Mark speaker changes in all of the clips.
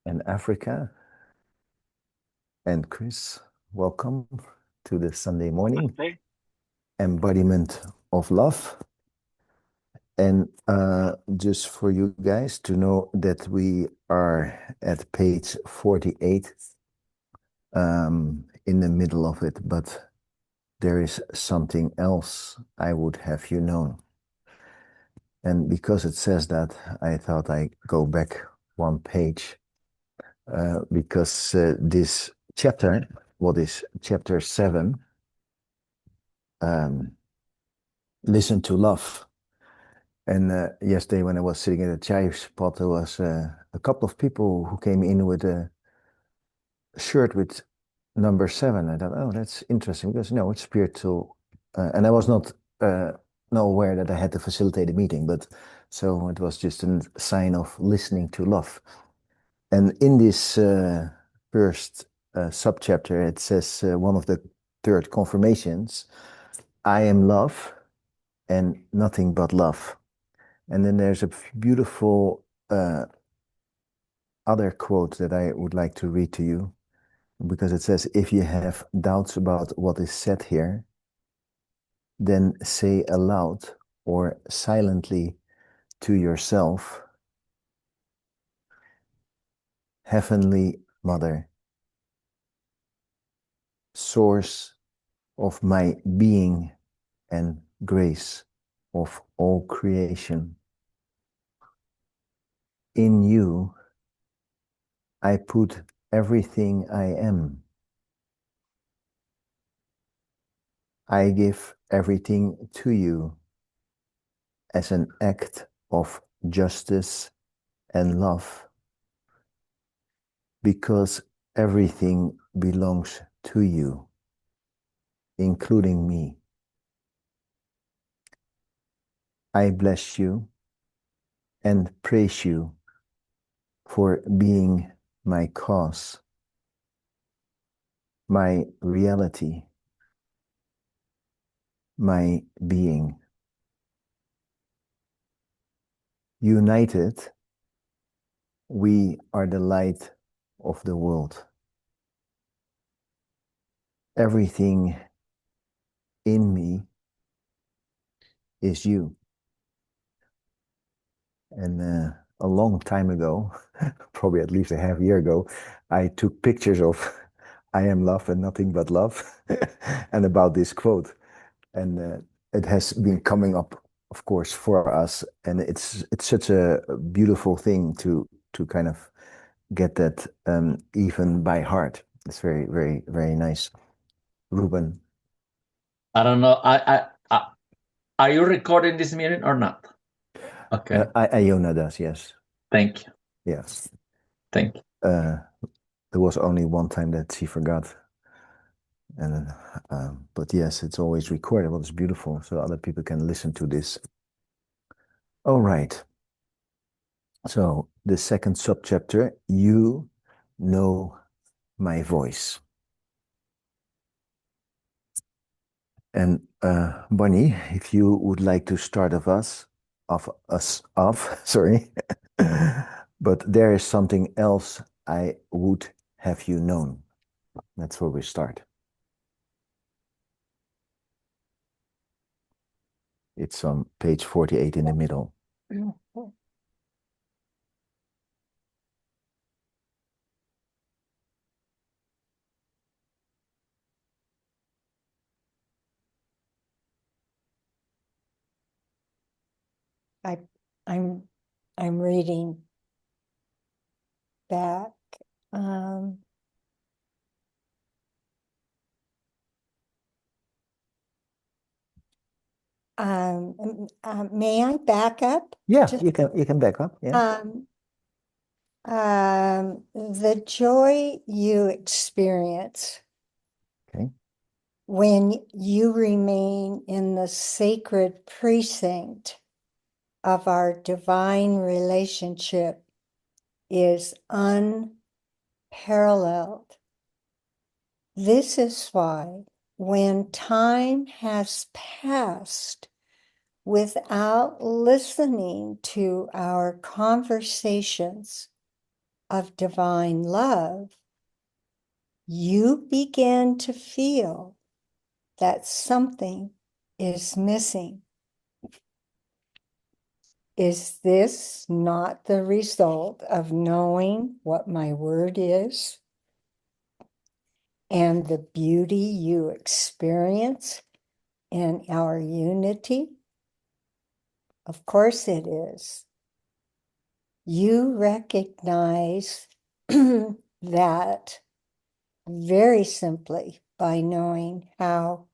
Speaker 1: and Africa. And Chris, welcome to the Sunday morning embodiment of love. And just for you guys to know that we are at page 48 in the middle of it, but there is something else I would have you known. And because it says that, I thought I go back one page because this chapter, what is chapter 7, listen to love. And yesterday when I was sitting at a chai spot, there was a couple of people who came in with a shirt with number 7. I thought, oh, that's interesting because no, it's spiritual. And I was not aware that I had to facilitate a meeting, but so it was just a sign of listening to love. And in this first subchapter, it says one of the third confirmations, I am love and nothing but love. And then there's a beautiful other quote that I would like to read to you, because it says, if you have doubts about what is said here, then say aloud or silently to yourself, Heavenly Mother, source of my being and grace of all creation. In you, I put everything I am. I give everything to you as an act of justice and love, because everything belongs to you, including me. I bless you and praise you for being my cause, my reality, my being. United, we are the light of the world. Everything in me is you. And a long time ago, probably at least a half year ago, I took pictures of I am love and nothing but love and about this quote. And it has been coming up, of course, for us. And it's such a beautiful thing to kind of get that even by heart. It's very, very, very nice. Ruben.
Speaker 2: I don't know. Are you recording this meeting or not? Okay.
Speaker 1: Iona does, yes.
Speaker 2: Thank you.
Speaker 1: Yes.
Speaker 2: Thank you.
Speaker 1: There was only one time that she forgot. And but yes, it's always recorded. Well, it's beautiful, so other people can listen to this. All right. So the second subchapter, you know my voice. And Bonnie, if you would like to start sorry. But there is something else I would have you known. That's where we start. It's on page 48 in the middle.
Speaker 3: I'm reading back. May I back up?
Speaker 1: Yeah, you can back up. Yeah.
Speaker 3: The joy you experience
Speaker 1: Okay.
Speaker 3: when you remain in the sacred precinct of our divine relationship is unparalleled. This is why, when time has passed without listening to our conversations, of divine love, you begin to feel that something is missing. Is this not the result of knowing what my word is and the beauty you experience in our unity? Of course it is. You recognize that very simply by knowing how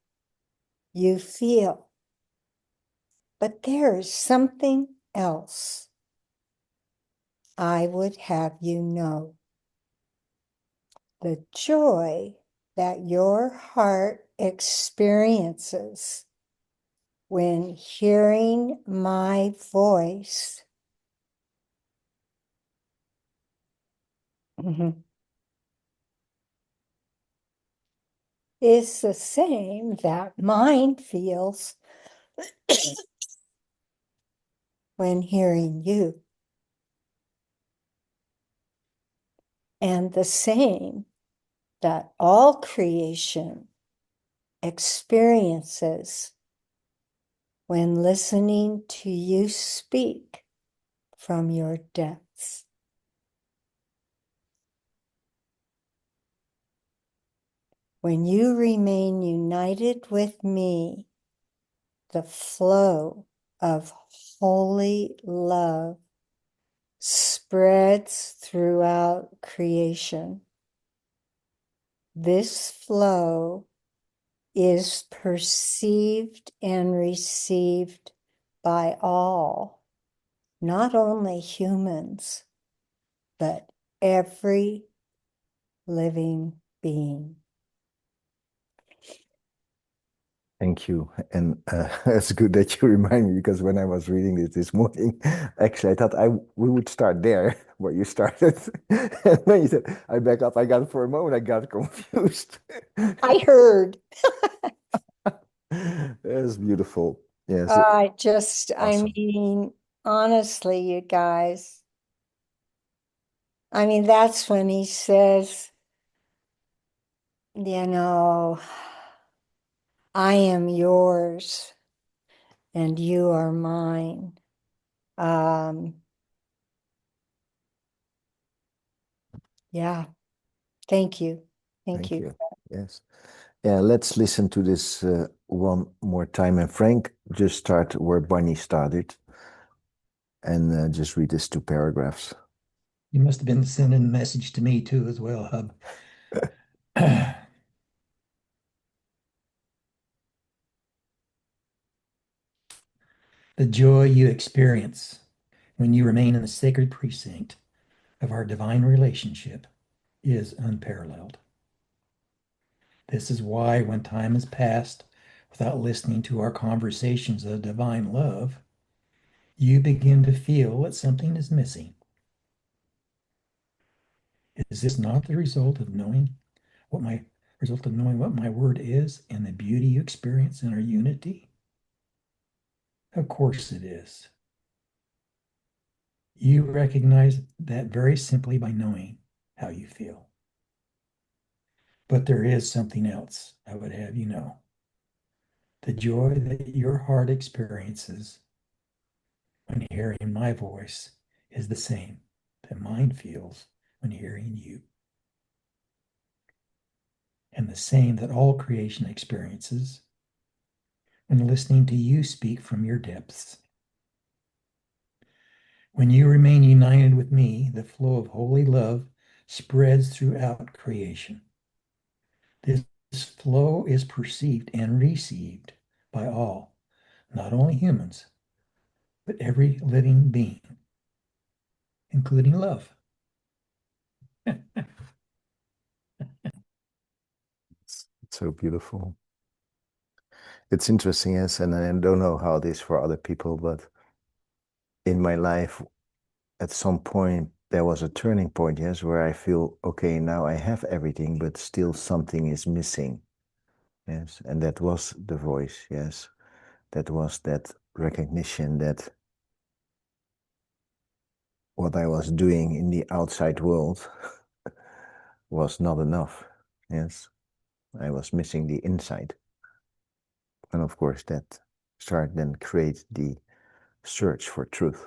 Speaker 3: you feel. But there is something else I would have you know. The joy that your heart experiences when hearing my voice is the same that mine feels when hearing you, and the same that all creation experiences when listening to you speak from your depths. When you remain united with me, the flow of holy love spreads throughout creation. This flow is perceived and received by all, not only humans, but every living being.
Speaker 1: Thank you. And it's good that you remind me, because when I was reading this morning, actually I thought we would start there where you started. And when you said I back up, for a moment I got confused.
Speaker 3: I heard.
Speaker 1: That's beautiful. Yes.
Speaker 3: I
Speaker 1: Awesome.
Speaker 3: mean, honestly, you guys, I mean, that's when he says, you know, I am yours and you are mine. Um, yeah, thank you. Thank
Speaker 1: Thank
Speaker 3: you.
Speaker 1: you. Yes. Yeah, let's listen to this one more time. And Frank, just start where Bunny started and just read these two paragraphs.
Speaker 4: You must have been sending a message to me too as well, Hub. The joy you experience when you remain in the sacred precinct of our divine relationship is unparalleled. This is why, when time has passed without listening to our conversations of divine love, you begin to feel that something is missing. Is this not the result of knowing what my word is and the beauty you experience in our unity? Of course it is. You recognize that very simply by knowing how you feel. But there is something else I would have you know. The joy that your heart experiences when hearing my voice is the same that mine feels when hearing you, and the same that all creation experiences when listening to you speak from your depths. When you remain united with me, the flow of holy love spreads throughout creation. This flow is perceived and received by all, not only humans, but every living being, including love.
Speaker 1: It's so beautiful. It's interesting, yes, and I don't know how it is for other people, but in my life, at some point, there was a turning point, yes, where I feel, okay, now I have everything, but still something is missing. Yes, and that was the voice, yes. That was that recognition that what I was doing in the outside world was not enough. Yes, I was missing the inside. And of course, that started then create the search for truth.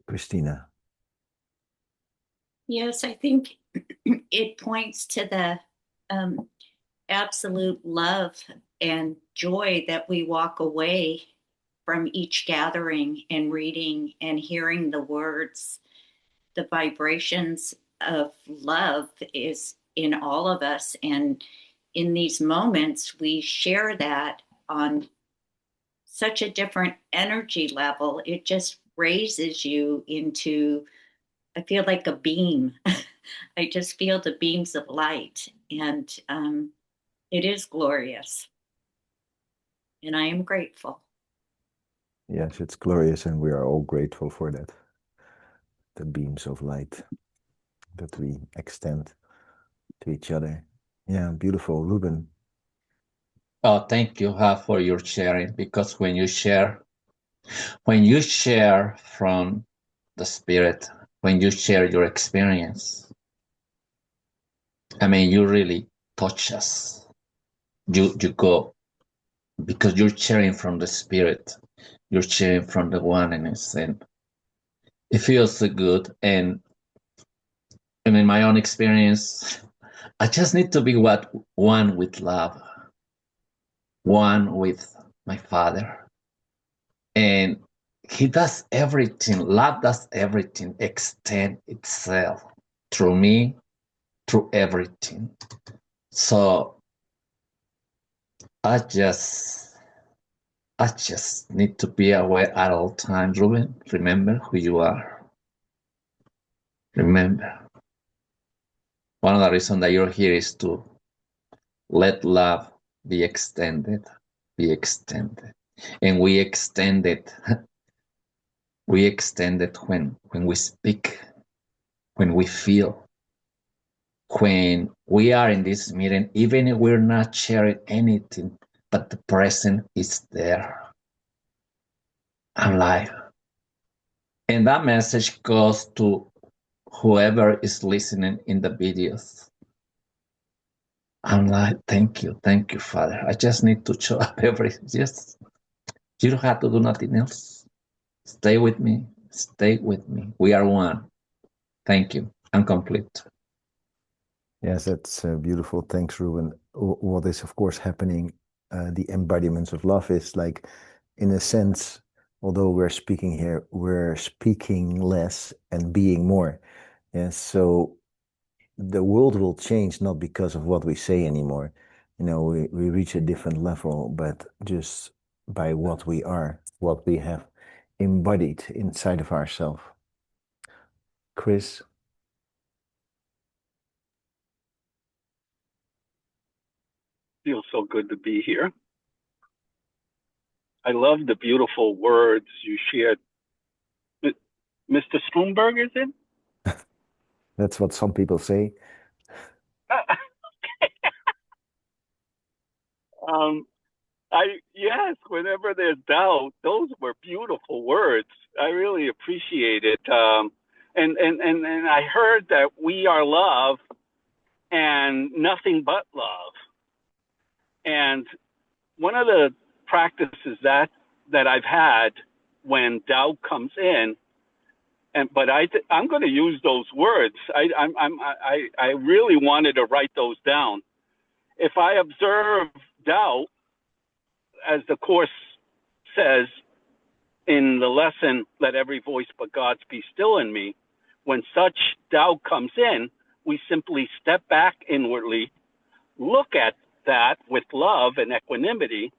Speaker 1: Christina.
Speaker 5: Yes, I think it points to the absolute love and joy that we walk away from each gathering and reading and hearing the words. The vibrations of love is in all of us. And in these moments, we share that on such a different energy level. It just raises you into, I feel like a beam. I just feel the beams of light, and it is glorious. And I am grateful.
Speaker 1: Yes, it's glorious, and we are all grateful for that. The beams of light that we extend to each other. Yeah, beautiful. Ruben.
Speaker 2: Oh, thank you, for your sharing, because when you share from the spirit, when you share your experience, I mean, you really touch us. You go, because you're sharing from the spirit, you're sharing from the oneness, and it feels so good. And in my own experience, I just need to be one with love, one with my Father. And he does everything, love does everything, extend itself through me, through everything. So I just need to be aware at all times. Ruben, remember who you are. Remember. One of the reasons that you're here is to let love be extended, And we extend it. We extend it when we speak, when we feel, when we are in this meeting, even if we're not sharing anything, but the present is there. I'm live. And that message goes to whoever is listening in the videos. I'm like, thank you, Father. I just need to show up yes. You don't have to do nothing else. Stay with me. We are one. Thank you. I'm complete.
Speaker 1: Yes, that's beautiful. Thanks, Ruben. What is, of course, happening, the embodiments of love is like, in a sense, although we're speaking here, we're speaking less and being more. Yes, so the world will change not because of what we say anymore. We reach a different level, but just by what we are, what we have embodied inside of ourselves. Chris?
Speaker 6: Feels so good to be here. I love the beautiful words you shared. Mr. Stromberg, is it?
Speaker 1: That's what some people say.
Speaker 6: Yes, whenever there's doubt, those were beautiful words. I really appreciate it. And I heard that we are love and nothing but love. And one of the practices that I've had when doubt comes in, but I'm going to use those words. I really wanted to write those down. If I observe doubt, as the Course says in the lesson, let every voice but God's be still in me, when such doubt comes in, we simply step back inwardly, look at that with love and equanimity,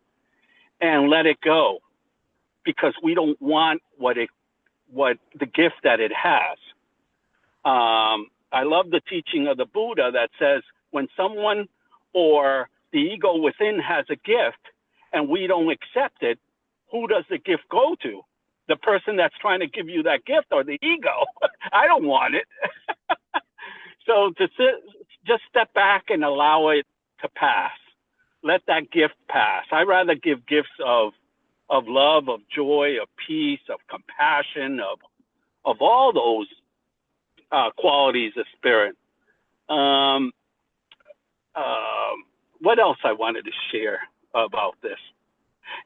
Speaker 6: and let it go, because we don't want what the gift that it has. I love the teaching of the Buddha that says when someone or the ego within has a gift and we don't accept it, who does the gift go to? The person that's trying to give you that gift or the ego? I don't want it. So just step back and allow it to pass. Let that gift pass. I'd rather give gifts of of love, of joy, of peace, of compassion, of all those qualities of spirit. Um, what else I wanted to share about this?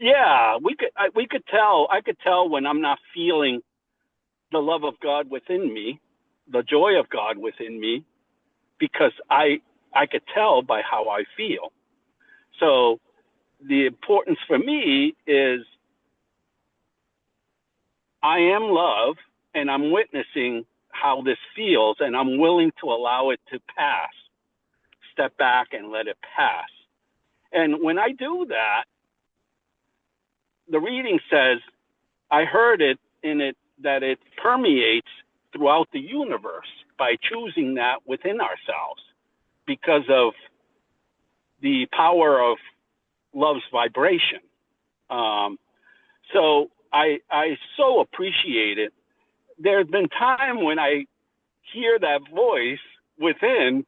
Speaker 6: Yeah, we could tell. I could tell when I'm not feeling the love of God within me, the joy of God within me, because I could tell by how I feel. So the importance for me is I am love, and I'm witnessing how this feels, and I'm willing to allow it to pass. Step back and let it pass. And when I do that, the reading says, I heard it in it that it permeates throughout the universe by choosing that within ourselves because of the power of love's vibration. So I so appreciate it. There's been time when I hear that voice within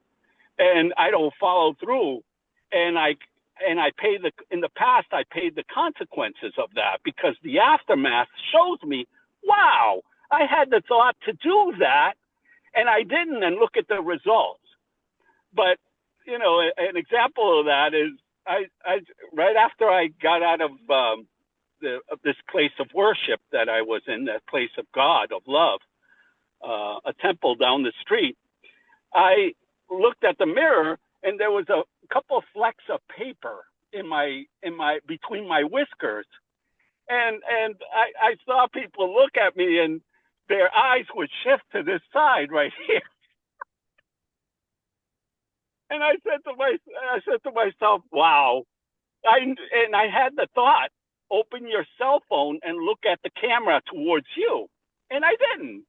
Speaker 6: and I don't follow through, and I pay in the past I paid the consequences of that because the aftermath shows me, wow, I had the thought to do that and I didn't, and look at the results. But an example of that is I right after I got out of this place of worship that I was in, that place of God, of love, a temple down the street, I looked at the mirror and there was a couple of flecks of paper in my between my whiskers, and I saw people look at me and their eyes would shift to this side right here, and I said to myself, wow. I had the thought, open your cell phone and look at the camera towards you, and I didn't.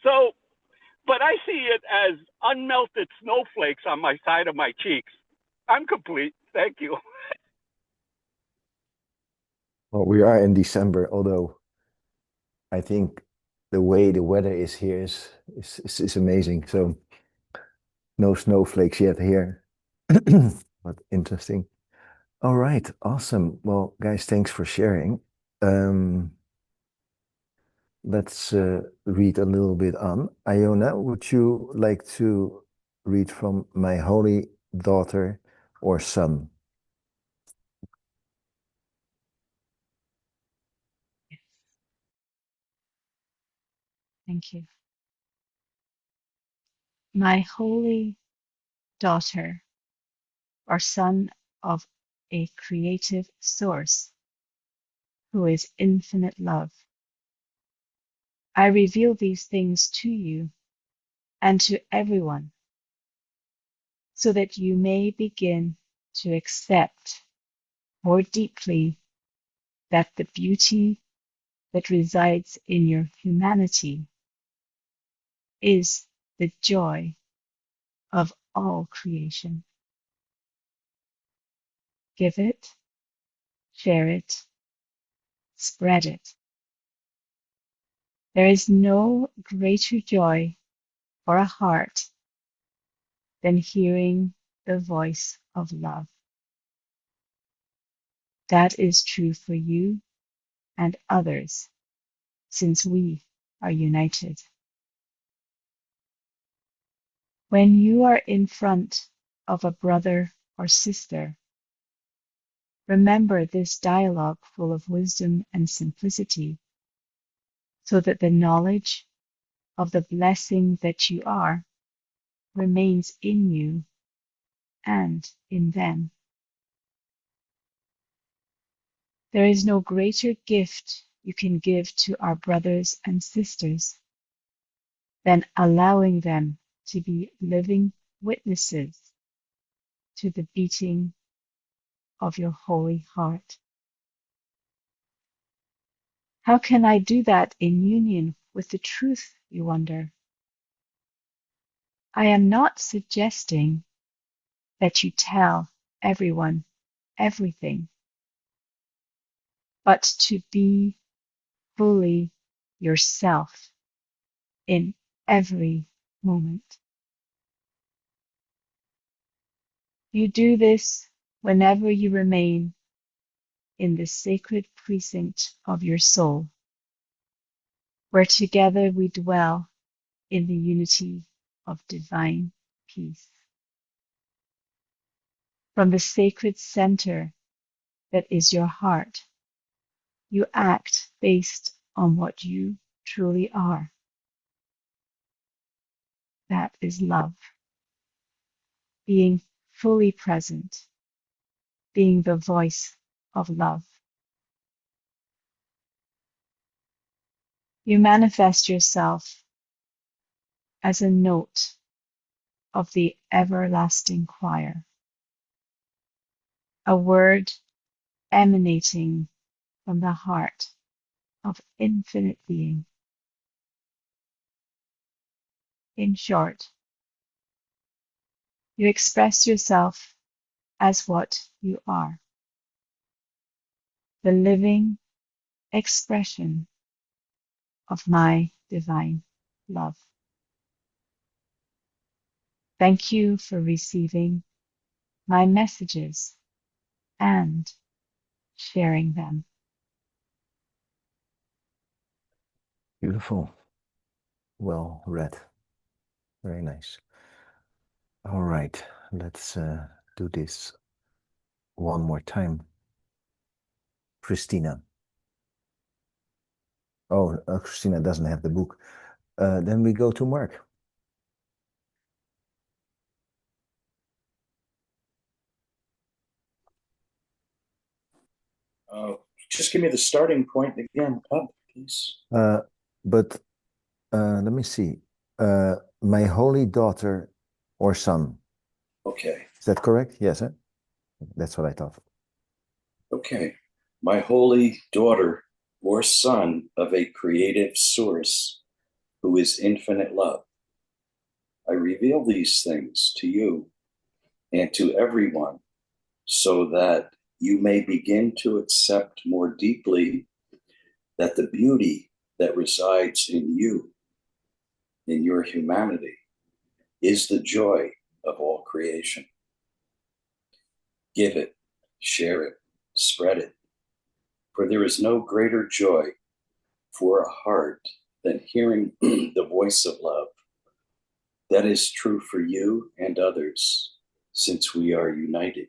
Speaker 6: So, but I see it as unmelted snowflakes on my side of my cheeks. I'm complete. Thank you.
Speaker 1: Well, we are in December, although I think the way the weather is here is amazing. So no snowflakes yet here, but interesting. All right, awesome. Well, guys, thanks for sharing. Um, let's read a little bit on. Iona, would you like to read from My Holy Daughter or Son?
Speaker 7: Yes. Thank you. My holy daughter or son of a creative source who is infinite love, I reveal these things to you and to everyone so that you may begin to accept more deeply that the beauty that resides in your humanity is the joy of all creation. Give it, share it, spread it. There is no greater joy for a heart than hearing the voice of love. That is true for you and others, since we are united. When you are in front of a brother or sister, remember this dialogue full of wisdom and simplicity, so that the knowledge of the blessing that you are remains in you and in them. There is no greater gift you can give to our brothers and sisters than allowing them to be living witnesses to the beating of your holy heart. How can I do that in union with the truth, you wonder? I am not suggesting that you tell everyone everything, but to be fully yourself in every moment. You do this whenever you remain in the sacred precinct of your soul, where together we dwell in the unity of divine peace. From the sacred center that is your heart, you act based on what you truly are. That is love. Being fully present, being the voice of love. You manifest yourself as a note of the everlasting choir, a word emanating from the heart of infinite being. In short, you express yourself as what you are, the living expression of my divine love. Thank you for receiving my messages and sharing them.
Speaker 1: Beautiful. Well read. Very nice. All right, let's do this one more time. Christina. Oh, Christina doesn't have the book. Then we go to Mark.
Speaker 8: Just give me the starting point again, please.
Speaker 1: But let me see. My holy daughter or son.
Speaker 8: Okay.
Speaker 1: Is that correct? Yes, huh? That's what I thought.
Speaker 8: Okay. My holy daughter or son of a creative source who is infinite love. I reveal these things to you and to everyone so that you may begin to accept more deeply that the beauty that resides in you, in your humanity, is the joy of all creation. Give it, share it, spread it, for there is no greater joy for a heart than hearing the voice of love. That is true for you and others, since we are united.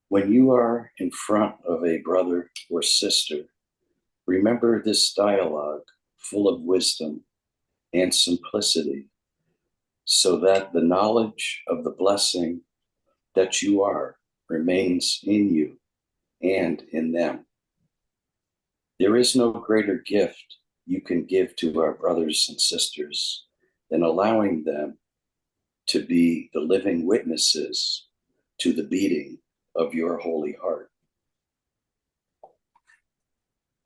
Speaker 8: When you are in front of a brother or sister, remember this dialogue full of wisdom and simplicity, so that the knowledge of the blessing that you are remains in you and in them. There is no greater gift you can give to our brothers and sisters than allowing them to be the living witnesses to the beating of your holy heart.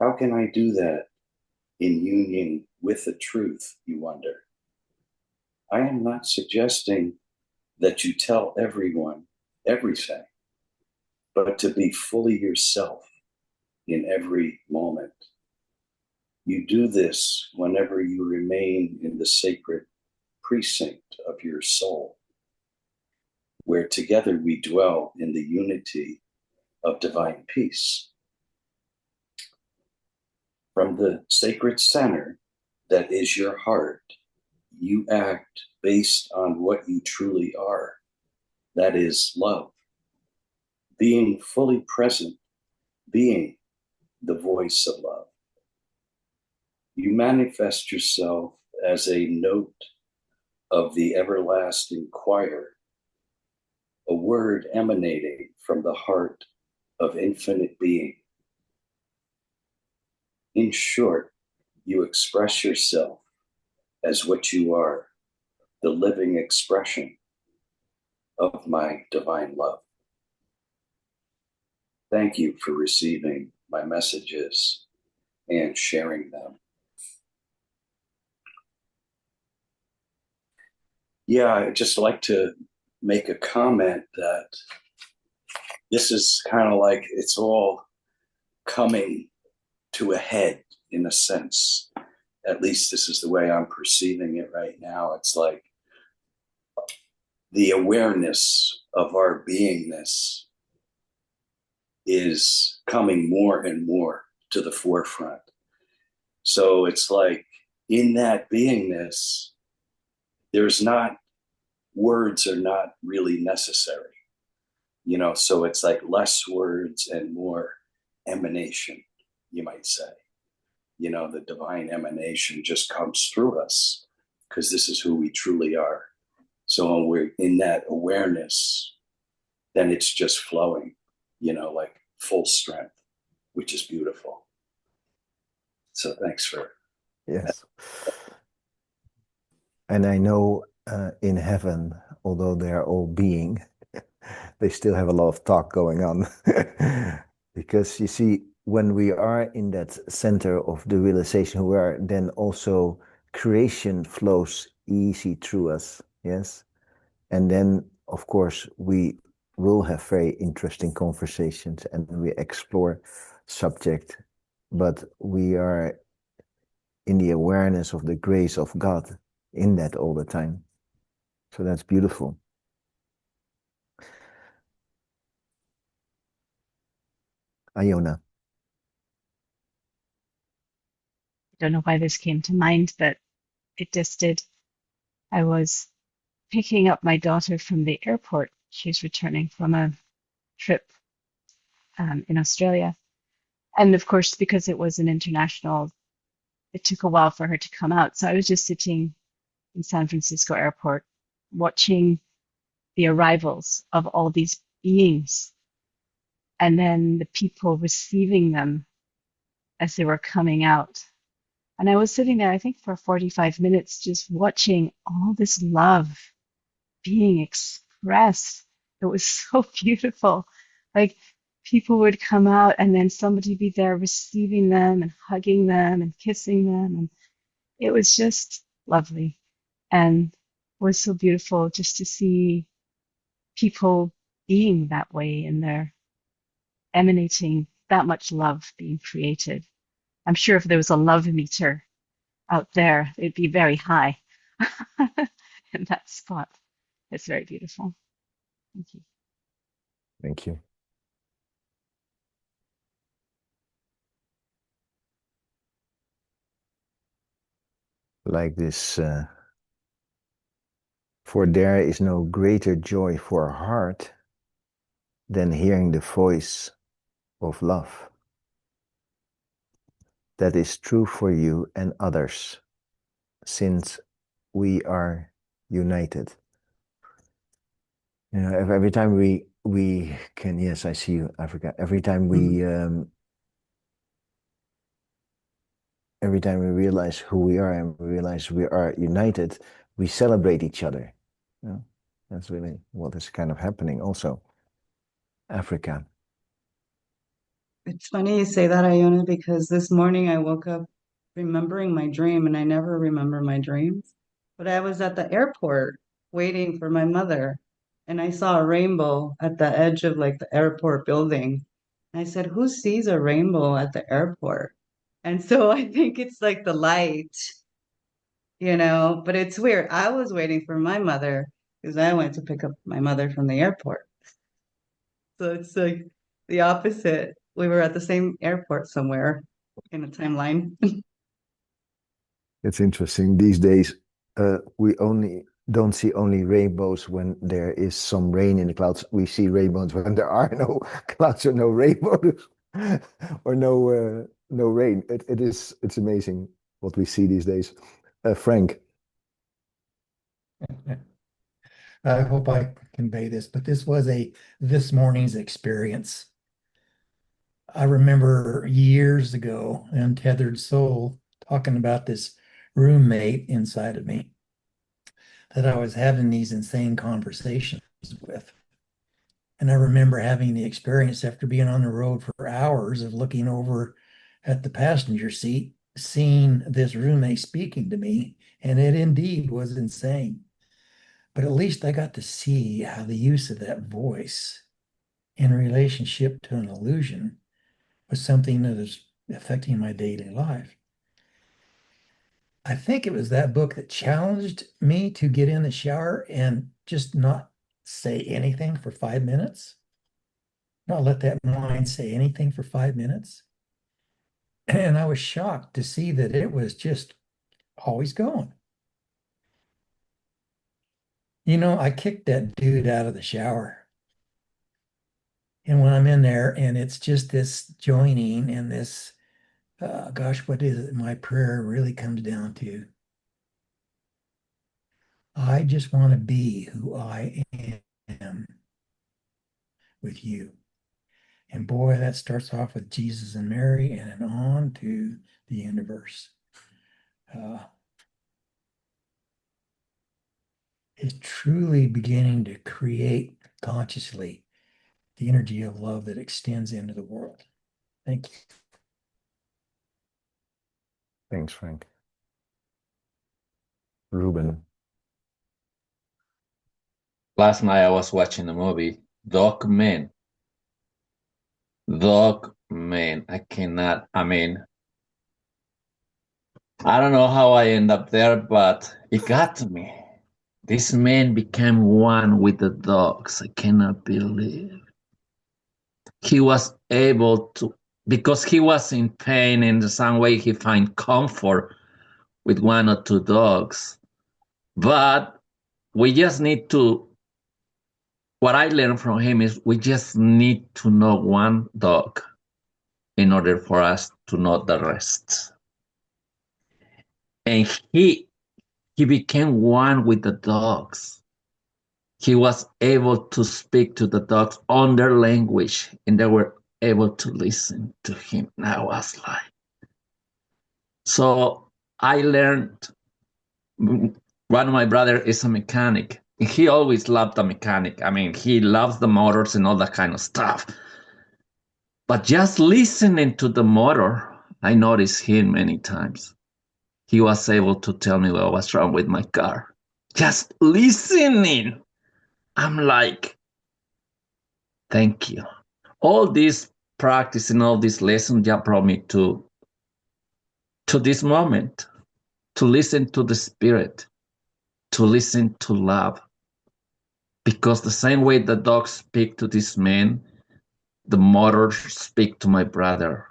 Speaker 8: How can I do that in union with the truth, you wonder? I am not suggesting that you tell everyone everything, but to be fully yourself in every moment. You do this whenever you remain in the sacred precinct of your soul, where together we dwell in the unity of divine peace. From the sacred center that is your heart, you act based on what you truly are. That is love. Being fully present, being the voice of love. You manifest yourself as a note of the everlasting choir, a word emanating from the heart of infinite being. In short, you express yourself as what you are, the living expression of my divine love. Thank you for receiving my messages and sharing them. Yeah, I'd just like to make a comment that this is kind of like it's all coming to a head in a sense. At least this is the way I'm perceiving it right now. It's like the awareness of our beingness is coming more and more to the forefront. So it's like in that beingness, there's not, words are not really necessary, so it's like less words and more emanation, you might say. The divine emanation just comes through us because this is who we truly are. So when we're in that awareness, then it's just flowing, like full strength, which is beautiful. So thanks for that.
Speaker 1: Yes. And I know in heaven, although they are all being, they still have a lot of talk going on. Because you see, when we are in that center of the realization we are, then also creation flows easy through us. Yes. And then, of course, we will have very interesting conversations and we explore subject, but we are in the awareness of the grace of God in that all the time. So that's beautiful. Iona.
Speaker 7: I don't know why this came to mind, but it just did. I was picking up my daughter from the airport. She's returning from a trip in Australia. And of course, because it was an international, it took a while for her to come out. So I was just sitting in San Francisco airport watching the arrivals of all these beings and then the people receiving them as they were coming out. And I was sitting there, I think, for 45 minutes just watching all this love being expressed. It was so beautiful. Like people would come out and then somebody be there receiving them and hugging them and kissing them. And it was just lovely and was so beautiful just to see people being that way and they're emanating that much love being created. I'm sure if there was a love meter out there, it'd be very high in that spot. It's very beautiful. Thank you.
Speaker 1: Thank you. Like this, for there is no greater joy for a heart than hearing the voice of love. That is true for you and others, since we are united. Every time we can, yes, I see you, Africa. Every time we realize who we are and we realize we are united, we celebrate each other. That's really what is kind of happening also. Africa.
Speaker 9: It's funny you say that, Iona, because this morning I woke up remembering my dream, and I never remember my dreams. But I was at the airport waiting for my mother, and I saw a rainbow at the edge of like the airport building. And I said, "Who sees a rainbow at the airport?" And so I think it's like the light, but it's weird. I was waiting for my mother because I went to pick up my mother from the airport. So it's like the opposite. We were at the same airport somewhere in a timeline.
Speaker 1: It's interesting. These days, we only don't see only rainbows when there is some rain in the clouds. We see rainbows when there are no clouds or no rainbows or no rain. It's amazing what we see these days. Frank.
Speaker 4: I hope I convey this, but this was this morning's experience. I remember years ago, Untethered Soul, talking about this roommate inside of me that I was having these insane conversations with. And I remember having the experience after being on the road for hours of looking over at the passenger seat, seeing this roommate speaking to me, and it indeed was insane. But at least I got to see how the use of that voice in relationship to an illusion was something that is affecting my daily life. I think it was that book that challenged me to get in the shower and just not say anything for 5 minutes. not let that mind say anything for 5 minutes. And I was shocked to see that it was just always going. I kicked that dude out of the shower. And when I'm in there and it's just this joining and this, gosh, what is it? My prayer really comes down to, I just want to be who I am with you. And boy, that starts off with Jesus and Mary and then on to the universe. Is truly beginning to create consciously the energy of love that extends into the world. Thank you.
Speaker 1: Thanks, Frank. Ruben.
Speaker 2: Last night I was watching a movie, Dog Man. Dog Man. I don't know how I end up there, but it got to me. This man became one with the dogs. I cannot believe. He was able to, because he was in pain, in some way he find comfort with one or two dogs. But we just need to, what I learned from him is we just need to know one dog in order for us to know the rest. And he became one with the dogs. He was able to speak to the dogs on their language, and they were able to listen to him. And I was like, so I learned, one of my brother is a mechanic. He always loved the mechanic. He loves the motors and all that kind of stuff. But just listening to the motor, I noticed him many times. He was able to tell me what was wrong with my car. Just listening. I'm like, thank you. All this practice and all this lesson just brought me to this moment, to listen to the spirit, to listen to love. Because the same way the dogs speak to this man, the motors speak to my brother.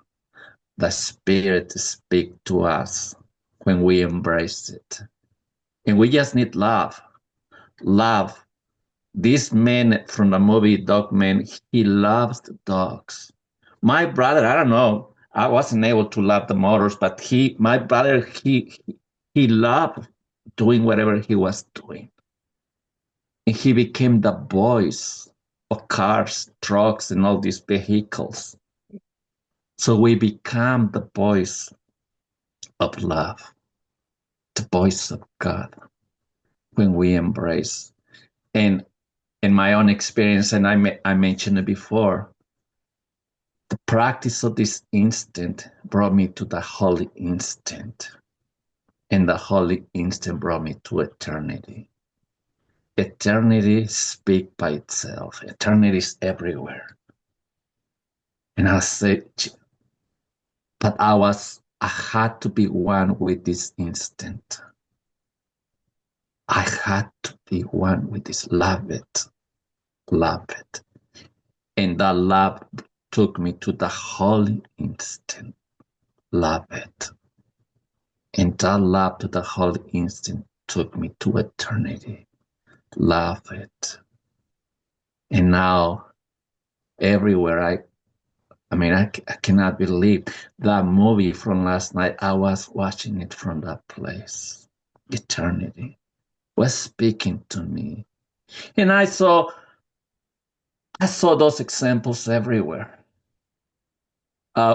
Speaker 2: The spirit speaks to us when we embrace it. And we just need love. Love. This man from the movie Dog Man, he loves the dogs. My brother, I don't know, I wasn't able to love the motors, but my brother, he loved doing whatever he was doing. And he became the voice of cars, trucks, and all these vehicles. So we become the voice of love, the voice of God, when we embrace. And in my own experience, and I mentioned it before, the practice of this instant brought me to the holy instant. And the holy instant brought me to eternity. Eternity speaks by itself. Eternity is everywhere. And I said, but I had to be one with this instant. I had to be one with this. Love it. Love it. And that love took me to the holy instant. Love it. And that love to the holy instant took me to eternity. Love it. And now, everywhere I cannot believe that movie from last night. I was watching it from that place. Eternity was speaking to me. And I saw those examples everywhere.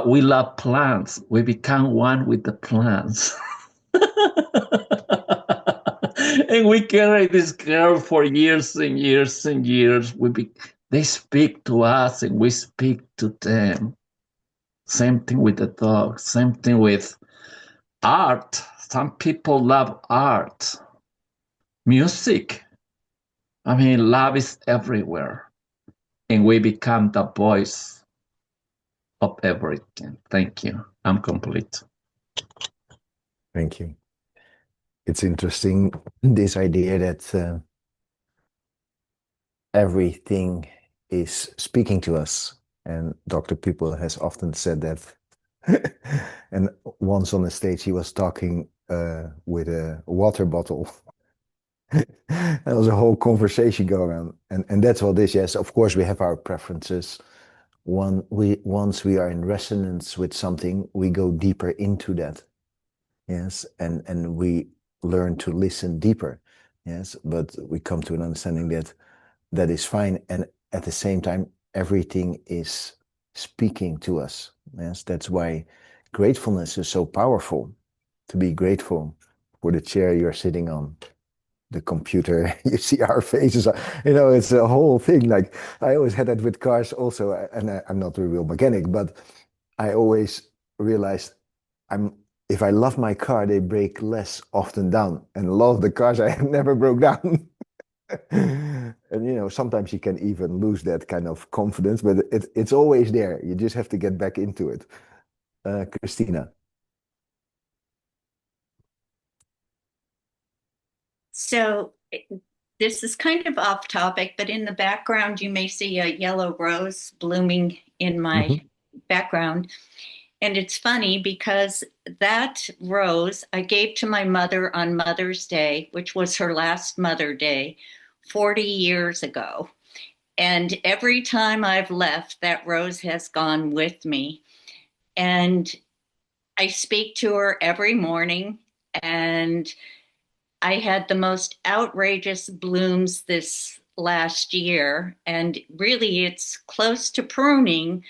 Speaker 2: We love plants. We become one with the plants. And we carry this girl for years and years and years. They speak to us and we speak to them. Same thing with the dog. Same thing with art. Some people love art. Music. Love is everywhere. And we become the voice of everything. Thank you. I'm complete.
Speaker 1: Thank you. It's interesting, this idea that everything is speaking to us. And Dr. People has often said that. And once on the stage, he was talking with a water bottle. There was a whole conversation going on. And that's what this, yes, of course, we have our preferences. Once we are in resonance with something, we go deeper into that. Yes. And we learn to listen deeper. Yes. But we come to an understanding that that is fine. And at the same time, everything is speaking to us. Yes. That's why gratefulness is so powerful. To be grateful for the chair you're sitting on, the computer, you see our faces, it's a whole thing. Like I always had that with cars also, and I'm not a real mechanic, but I always realized I'm if I love my car, they break less often down, and a lot of the cars I never broke down. And sometimes you can even lose that kind of confidence, but it's always there. You just have to get back into it. Christina.
Speaker 5: So this is kind of off topic, but in the background, you may see a yellow rose blooming in my
Speaker 1: Mhm.
Speaker 5: background. And it's funny because that rose I gave to my mother on Mother's Day, which was her last Mother Day 40 years ago. And every time I've left, that rose has gone with me. And I speak to her every morning. And I had the most outrageous blooms this last year. And really, it's close to pruning,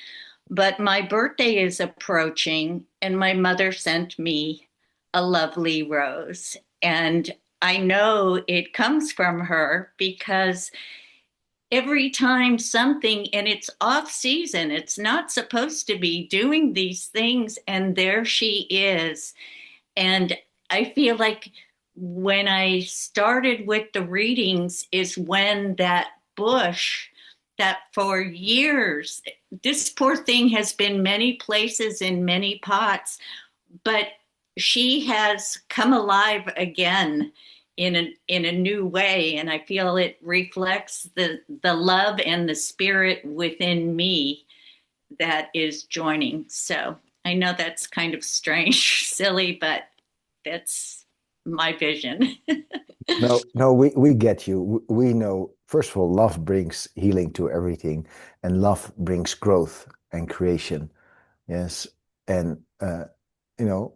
Speaker 5: but my birthday is approaching, and my mother sent me a lovely rose. And I know it comes from her because every time something, and it's off season, it's not supposed to be doing these things, and there she is. And I feel like when I started with the readings is when that bush that for years, this poor thing has been many places in many pots, but she has come alive again in a new way, and I feel it reflects the love and the spirit within me that is joining. So I know that's kind of strange, silly, but that's my vision.
Speaker 1: No, no, we get you. We know, first of all, love brings healing to everything, and love brings growth and creation. Yes. And,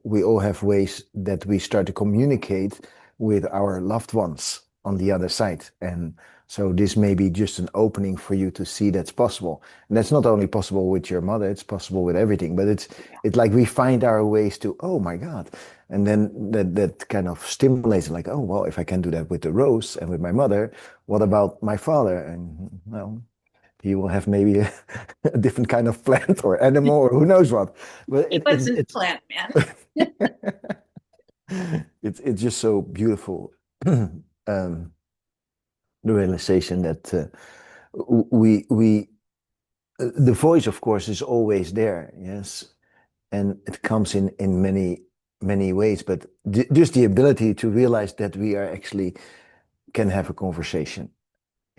Speaker 1: we all have ways that we start to communicate with our loved ones on the other side. And so this may be just an opening for you to see that's possible. And that's not only possible with your mother, it's possible with everything. But it's like we find our ways to, oh my God. And then that kind of stimulates like, oh, well, if I can do that with the rose and with my mother, what about my father? And well, he will have maybe a different kind of plant or animal or who knows what. But
Speaker 5: He was his plant man.
Speaker 1: it's just so beautiful. The realization that we the voice, of course, is always there. Yes, and it comes in many ways. But just the ability to realize that we are actually can have a conversation.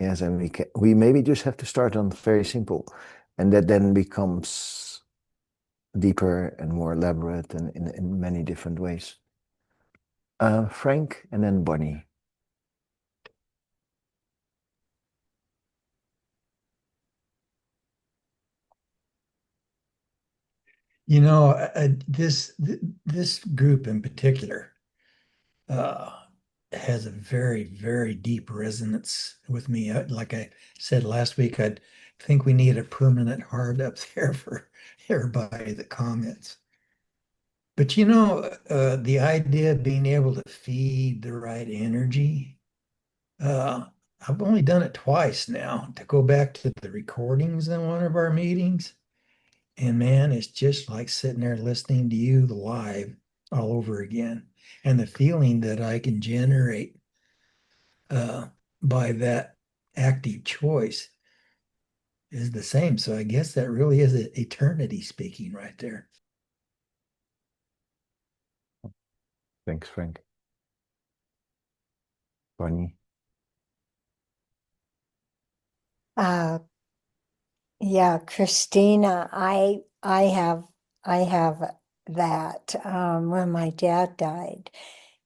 Speaker 1: Yes, and we maybe just have to start on very simple, and that then becomes deeper and more elaborate and in many different ways. Frank and then Bonnie.
Speaker 4: This group in particular uh, has a very, very deep resonance with me. Like I said last week, I think we need a permanent heart up there for everybody that comments. But the idea of being able to feed the right energy, I've only done it twice now to go back to the recordings in one of our meetings. And man, it's just like sitting there listening to you live all over again. And the feeling that I can generate by that active choice is the same. So I guess that really is eternity speaking right there.
Speaker 1: Thanks, Frank. Bonnie.
Speaker 3: Uh, Yeah, Christina, I have that. When my dad died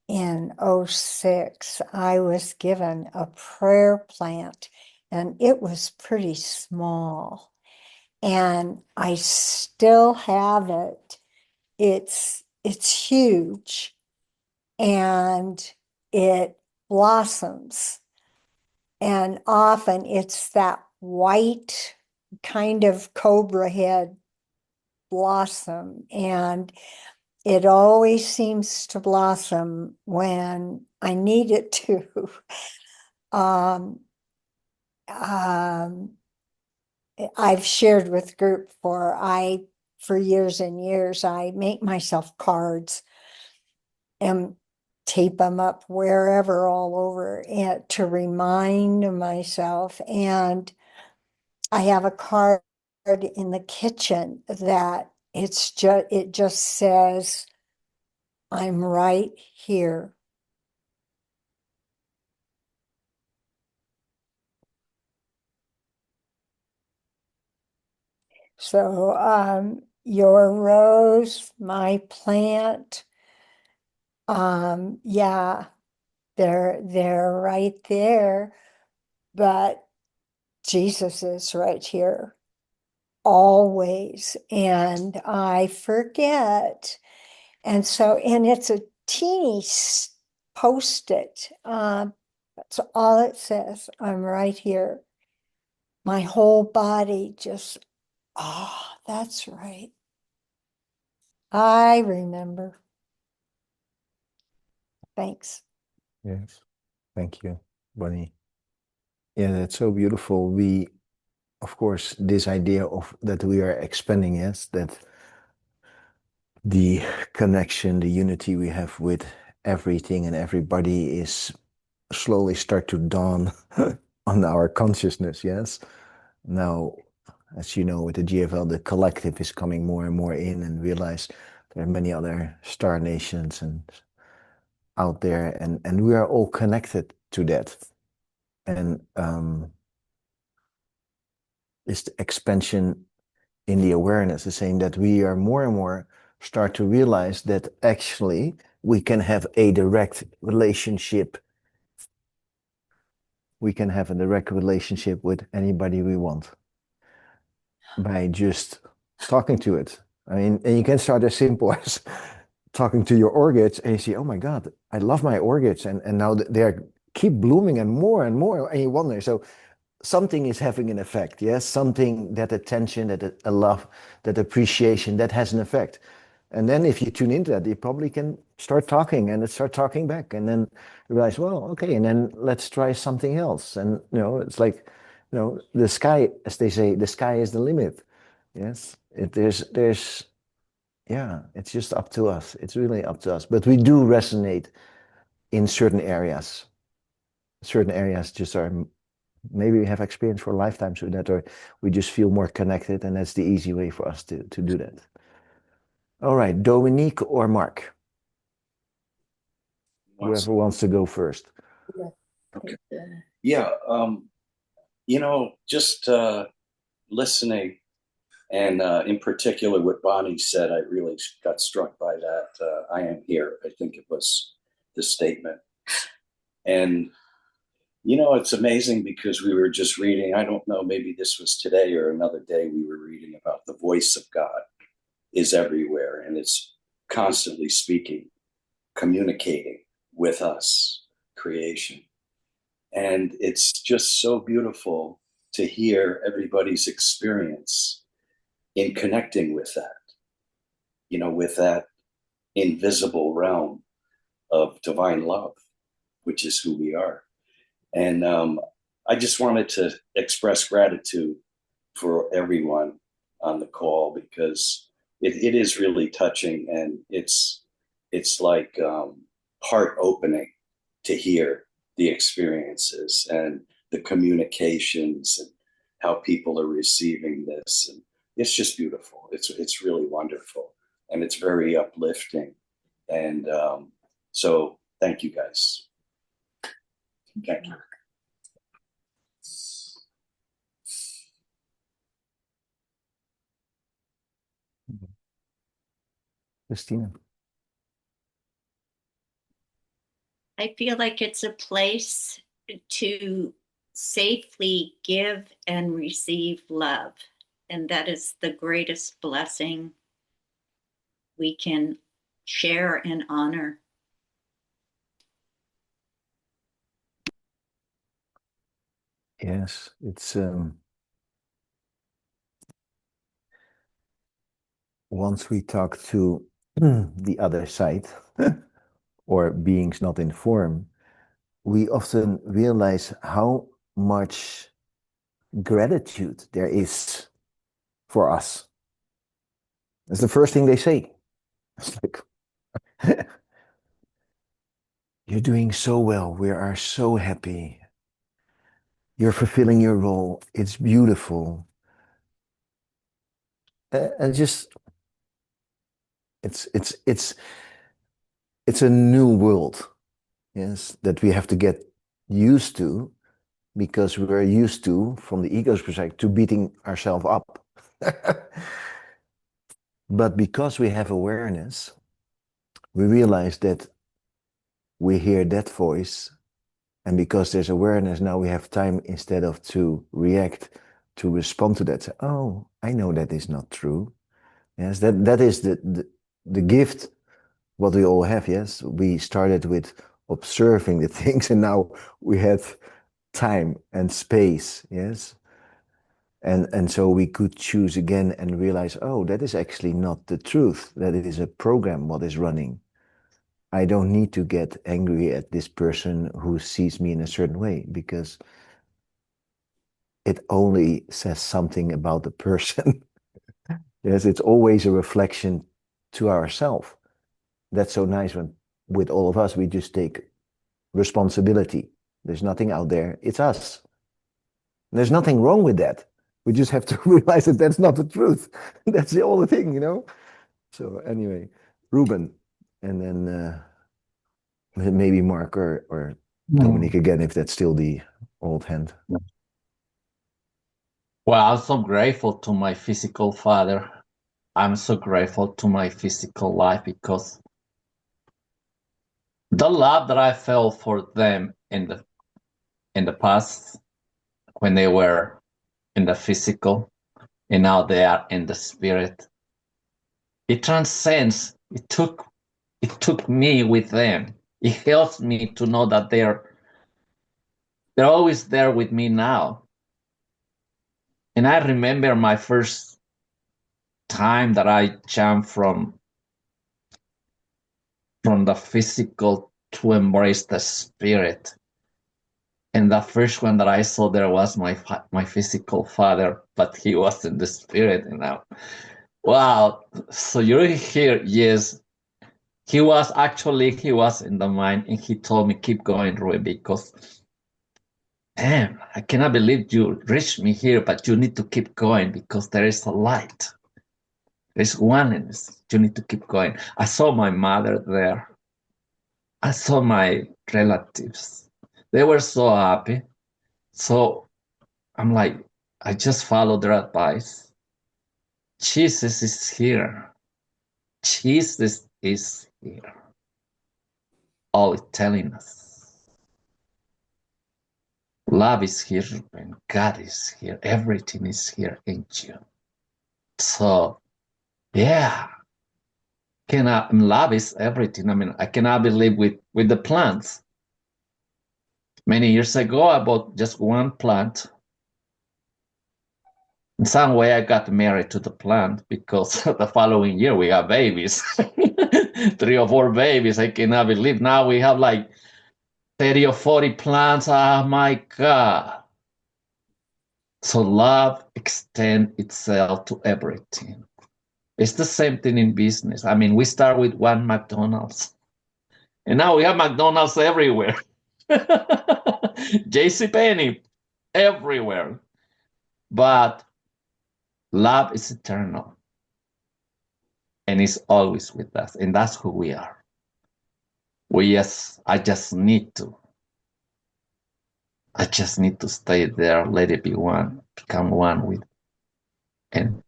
Speaker 3: in '06, I was given a prayer plant and it was pretty small. And I still have it. It's huge and it blossoms. And often it's that white kind of cobra head blossom. And it always seems to blossom when I need it to. Um, um, I've shared with group for years and years, I make myself cards and tape them up wherever all over it to remind myself. And I have a card in the kitchen that it just says, I'm right here. So your rose, my plant, yeah, they're right there, but Jesus is right here always, and I forget. And so, and it's a teeny post-it. That's all it says. I'm right here. My whole body just, oh, that's right. I remember. Thanks.
Speaker 1: Yes. Thank you, Bonnie. Yeah, that's so beautiful. Of course, this idea of that we are expanding, yes, that the connection, the unity we have with everything and everybody is slowly start to dawn on our consciousness, yes. Now, as you know, with the GFL, the collective is coming more and more in and realize there are many other star nations and out there, and we are all connected to that. And this expansion in the awareness is saying that we are more and more start to realize that actually we can have a direct relationship. We can have a direct relationship with anybody we want by just talking to it. I mean, and you can start as simple as talking to your orchids and you see, oh my God, I love my orchids. And now they're keep blooming and more. And you wonder, so something is having an effect. Yes. Something, that attention, that a love, that appreciation, that has an effect. And then if you tune into that, you probably can start talking and start talking back and then you realize, well, okay. And then let's try something else. And, it's like, the sky, as they say, the sky is the limit. Yes. Yeah, it's just up to us. It's really up to us. But we do resonate in certain areas. Certain areas just are, maybe we have experience for lifetimes with that, or we just feel more connected, and that's the easy way for us to do that. All right, Dominique or Mark? Whoever wants to go first.
Speaker 8: Okay. Yeah, just listening and in particular what Bonnie said, I really got struck by that. I am here. I think it was the statement. And, it's amazing because we were just reading, I don't know, maybe this was today or another day, we were reading about the voice of God is everywhere and it's constantly speaking, communicating with us, creation. And it's just so beautiful to hear everybody's experience in connecting with that, with that invisible realm of divine love, which is who we are. And I just wanted to express gratitude for everyone on the call because it is really touching and it's like heart opening to hear the experiences and the communications and how people are receiving this, and it's just beautiful. It's really wonderful and it's very uplifting, and so thank you guys. Thank you.
Speaker 1: Christina.
Speaker 5: I feel like it's a place to safely give and receive love. And that is the greatest blessing we can share and honor.
Speaker 1: Yes, it's once we talk to the other side or beings not in form, we often realize how much gratitude there is for us. That's the first thing they say. It's like, you're doing so well. We are so happy. You're fulfilling your role. It's beautiful. And just it's it's a new world, yes, that we have to get used to because we're used to, from the ego's perspective, to beating ourselves up. But because we have awareness, we realize that we hear that voice, and because there's awareness, now we have time instead of to react, to respond to that. Say, oh, I know that is not true. Yes, that is the gift what we all have. Yes, we started with observing the things, and now we have time and space. Yes, and so we could choose again and realize, oh, that is actually not the truth. That it is a program what is running. I don't need to get angry at this person who sees me in a certain way because it only says something about the person. Yes, it's always a reflection to ourselves. That's so nice when with all of us we just take responsibility. There's nothing out there. It's us. There's nothing wrong with that. We just have to realize that that's not the truth. That's the only thing, you know? So anyway, Ruben, and then maybe Mark or Dominic again, if that's still the old hand.
Speaker 2: Well, I'm so grateful to my physical father. I'm so grateful to my physical life because the love that I felt for them in the past when they were in the physical and now they are in the spirit, it transcends. It took me with them. It helps me to know that they're always there with me now. And I remember my first time that I jumped from the physical to embrace the spirit. And the first one that I saw there was my physical father, but he was in the spirit, you know. Wow. So you're here, yes. He was in the mind, and he told me, keep going, Rui, because damn, I cannot believe you reached me here, but you need to keep going because there is a light. There's oneness. You need to keep going. I saw my mother there. I saw my relatives. They were so happy. So I'm like, I just followed their advice. Jesus is here. Jesus is here. All telling us. Love is here and God is here. Everything is here in you. So, yeah. Love is everything. I mean, I cannot believe with the plants. Many years ago, I bought just one plant. In some way, I got married to the plant because the following year we have babies. 3 or 4 babies. I cannot believe now we have like 30 or 40 plants. Oh my God. So love extends itself to everything. It's the same thing in business. I mean, we start with one McDonald's, and now we have McDonald's everywhere. JCPenney, everywhere. But love is eternal and is always with us, and that's who we are. I just need to. I just need to stay there, let it be one, become one with, and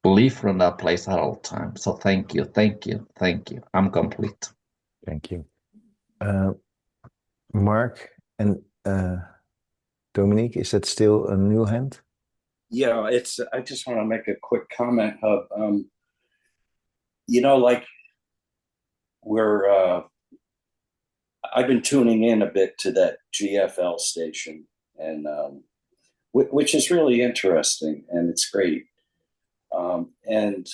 Speaker 2: live from that place at all times. So thank you, thank you, thank you. I'm complete.
Speaker 1: Thank you. Mark and Dominique, is that still a new hand?
Speaker 8: Yeah, I just want to make a quick comment, Hub. Like I've been tuning in a bit to that GFL station, and which is really interesting, and it's great. And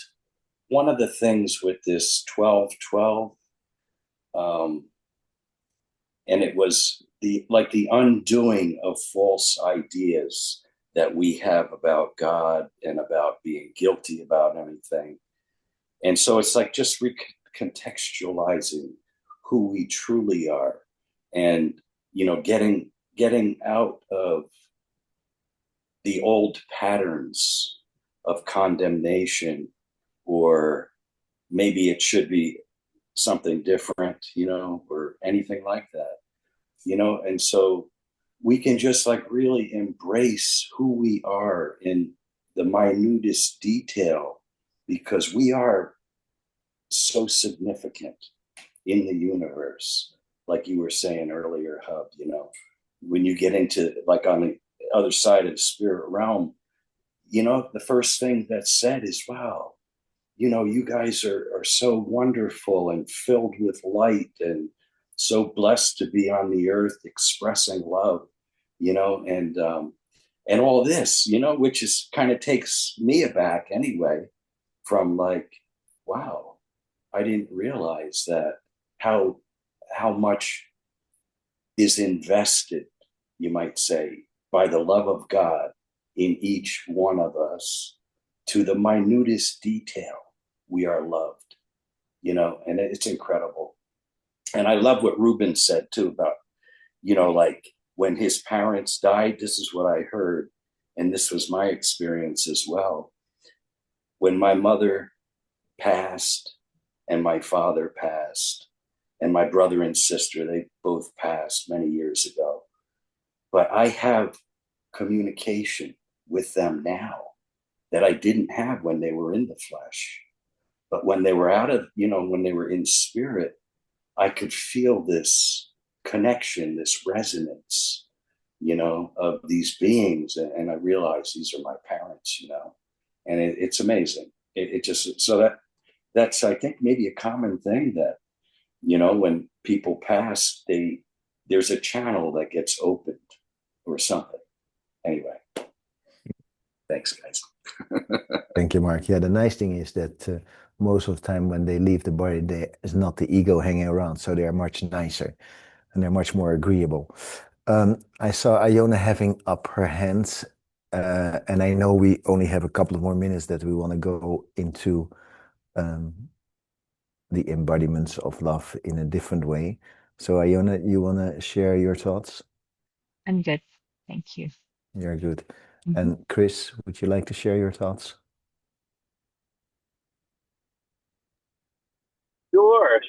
Speaker 8: one of the things with this 12-12, and it was the undoing of false ideas that we have about God and about being guilty about anything. And so it's like just recontextualizing who we truly are, and getting out of the old patterns of condemnation, or maybe it should be something different, or anything like that, and so we can just like really embrace who we are in the minutest detail, because we are so significant in the universe. Like you were saying earlier, Hub, when you get into like on the other side of the spirit realm, the first thing that's said is, wow, you guys are so wonderful and filled with light and so blessed to be on the earth expressing love, and all this, which is kind of takes me aback anyway, from like, wow, I didn't realize that how much is invested, you might say, by the love of God in each one of us, to the minutest detail. We are loved, and it's incredible. And I love what Ruben said too about, like when his parents died, this is what I heard. And this was my experience as well. When my mother passed and my father passed and my brother and sister, they both passed many years ago. But I have communication with them now that I didn't have when they were in the flesh. But when they were when they were in spirit, I could feel this connection, this resonance, of these beings. And I realized these are my parents, and it's amazing. It just, so that's, I think, maybe a common thing that, when people pass, there's a channel that gets opened or something. Anyway, thanks, guys.
Speaker 1: Thank you, Mark. Yeah, the nice thing is that most of the time when they leave the body, there is not the ego hanging around, so they are much nicer and they're much more agreeable. I saw Iona having up her hands, and I know we only have a couple of more minutes that we want to go into the embodiments of love in a different way. So Iona, you want to share your thoughts?
Speaker 7: I'm good. Thank you.
Speaker 1: You're good.
Speaker 7: Mhm.
Speaker 1: And Chris, would you like to share your thoughts?
Speaker 6: Sure.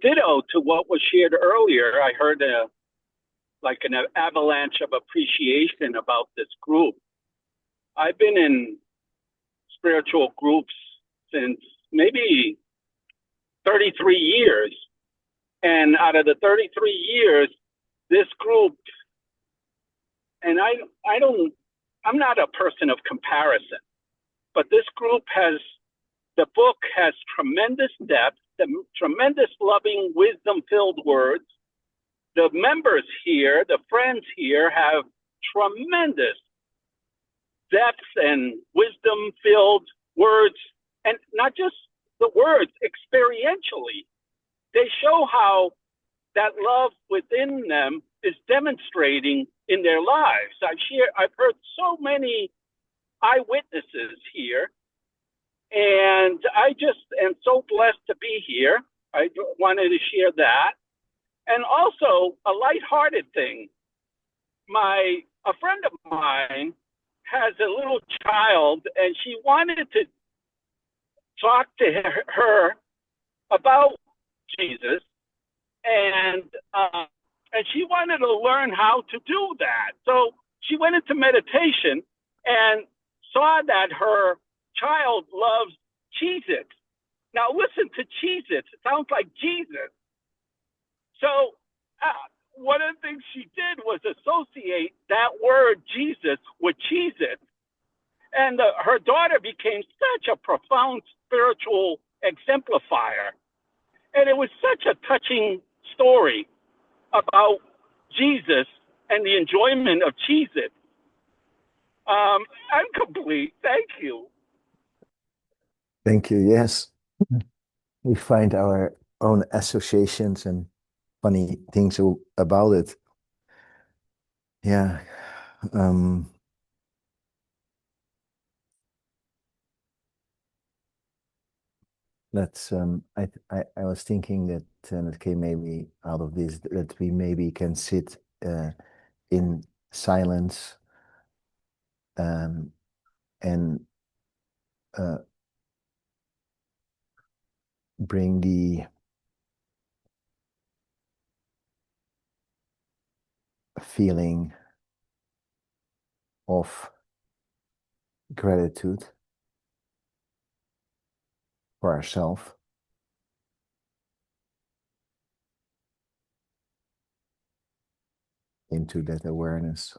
Speaker 6: Ditto to what was shared earlier. I heard an avalanche of appreciation about this group. I've been in spiritual groups since maybe 33 years. And out of the 33 years, this group, and I'm not a person of comparison, but this group the book has tremendous depth, tremendous loving, wisdom-filled words. The members here, the friends here, have tremendous depth and wisdom-filled words, and not just the words, experientially. They show how that love within them is demonstrating in their lives. I've heard so many eyewitnesses here, and I just am so blessed to be here. I wanted to share that. And also a lighthearted thing. A friend of mine has a little child, and she wanted to talk to her about Jesus, and she wanted to learn how to do that. So she went into meditation, and saw that her child loves Cheez-Its. Now listen to Cheez-Its. It sounds like Jesus. So one of the things she did was associate that word Jesus with Cheez-Its. And her daughter became such a profound spiritual exemplifier. And it was such a touching story about Jesus and the enjoyment of Cheez-It. I'm complete. Thank you.
Speaker 1: Thank you. Yes, we find our own associations and funny things about it. Yeah. That's I was thinking that it came maybe out of this that we maybe can sit in silence and bring the feeling of gratitude for ourselves into that awareness.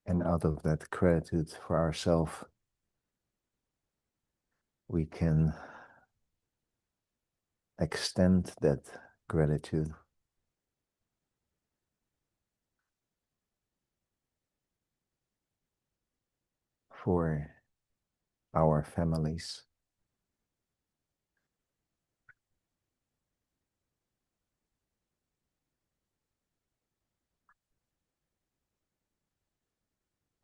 Speaker 1: And out of that gratitude for ourselves, we can extend that gratitude for our families,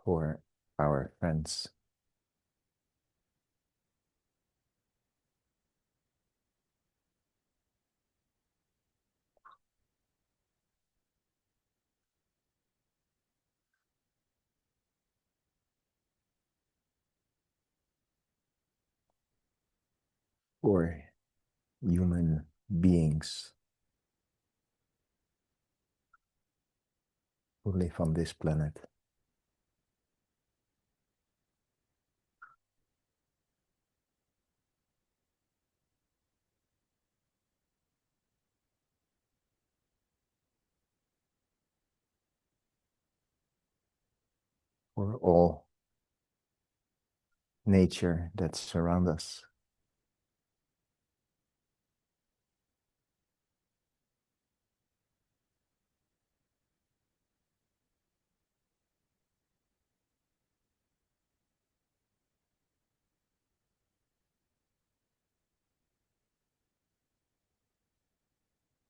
Speaker 1: for our friends, for human beings who live on this planet. For all nature that surrounds us,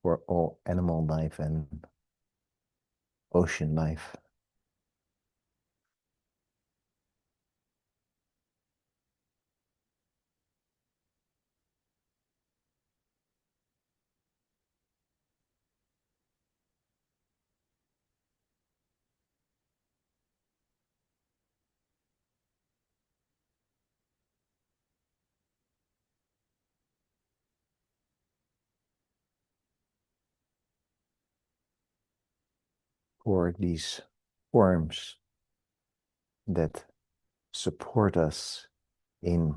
Speaker 1: for all animal life and ocean life, for these forms that support us in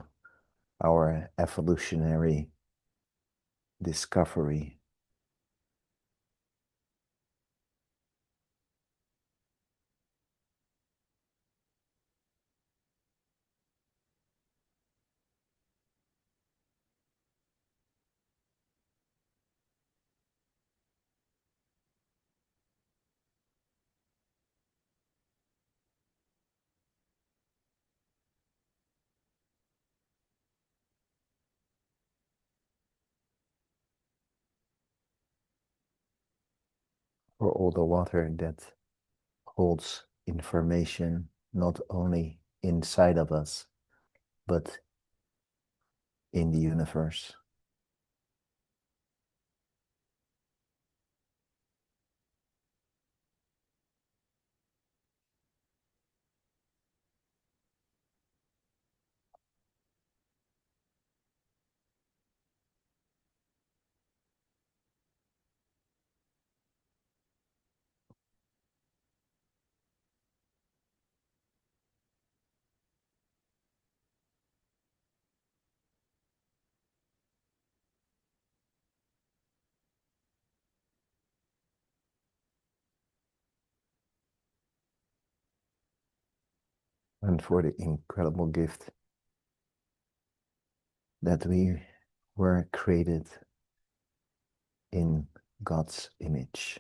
Speaker 1: our evolutionary discovery, for all the water that holds information not only inside of us, but in the universe. and for the incredible gift that we were created in God's image.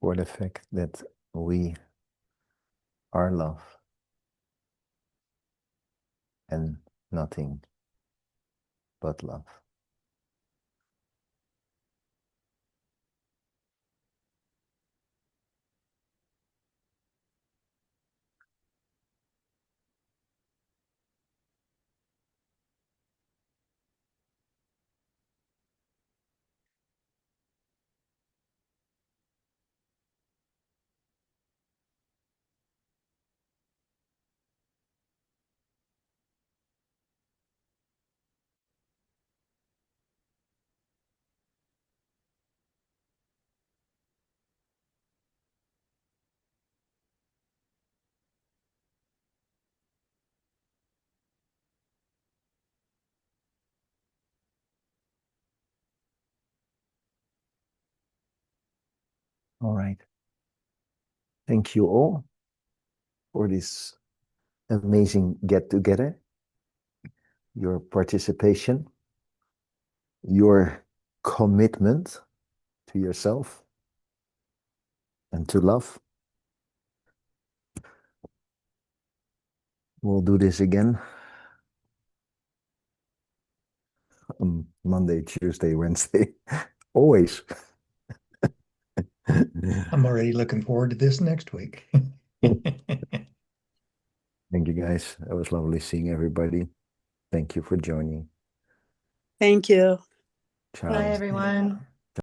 Speaker 1: For the fact that we are love and nothing but love. All right. Thank you all for this amazing get together, your participation, your commitment to yourself and to love. We'll do this again on Monday, Tuesday, Wednesday. Always.
Speaker 4: I'm already looking forward to this next week.
Speaker 1: Thank you, guys. It was lovely seeing everybody. Thank you for joining.
Speaker 10: Thank you.
Speaker 1: Ciao.
Speaker 9: Bye, everyone.